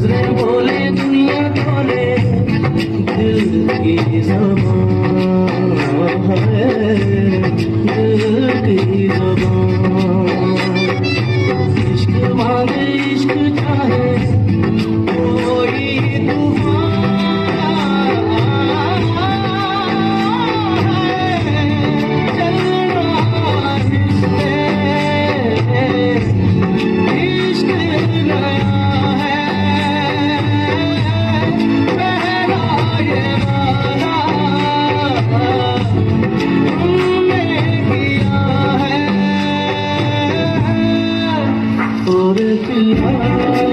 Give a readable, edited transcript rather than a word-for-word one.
नजरें बोले दुनिया खोले दिल की ज़बान है, दिल की ज़बान। इश्क मांगे इश्क चाहे कोई तूफान है, चलना इसमें इश्क नया है, पहला ये वादा हमने किया है और किया है।